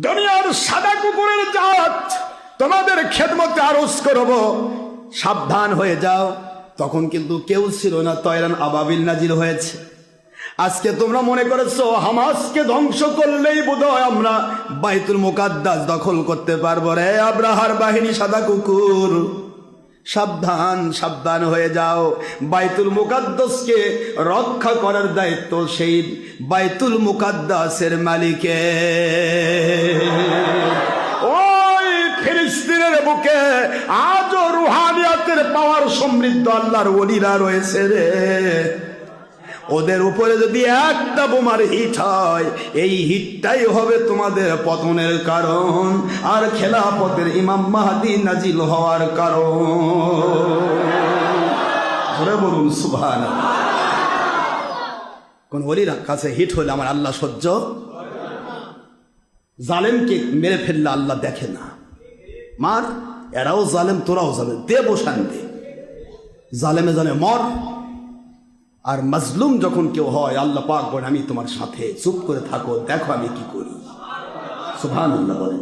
দুনিয়ার সাদা কুকুরের জাত তোমাদের খেদমতে আরজ করব, সাবধান হয়ে যাও। তখন কিন্তু কেউ ছিল না, তয়রান আবাবিল নাজিল হয়েছে। আজকে তোমরা মনে করেছো হামাসকে ধ্বংস করলেই বোধহয় আমরা বাইতুল মুকাদ্দাস দখল করতে পারবো। রে আব্রাহার বাহিনী সাদা কুকুর, সাবধান সাবধান হয়ে যাও। বাইতুল মুকাদ্দাসকে রক্ষা করার দায়িত্ব সেই বাইতুল মুকাদ্দাসের মালিকের। ওই ফিলিস্তিনের বুকে আজও রুহানিয়াতের পাওয়ার সমৃদ্ধ আল্লাহর ওলিরা রয়েছে রে। ওদের উপরে যদি একটা বোমার হিট হয়, এই হিটটাই হবে তোমাদের পতনের কারণ আর খেলাফতের ইমাম মাহদী নাজিল হওয়ার কারণ। বলুন সুবহানাল্লাহ। কোন ওলির কাছে হিট হলে আমার আল্লাহ সহ্য, জালেমকে মেরে ফেললে আল্লাহ দেখে না। মার, এরাও জালেম তোরাও জালেম, দে বসান দে, জালেমে জানে মর। আর মাজলুম যখন কেউ হয়, আল্লাহ পাক বলেন আমি তোমার সাথে, চুপ করে থাকো, দেখো আমি কি করি। সুবহানাল্লাহ বলেন।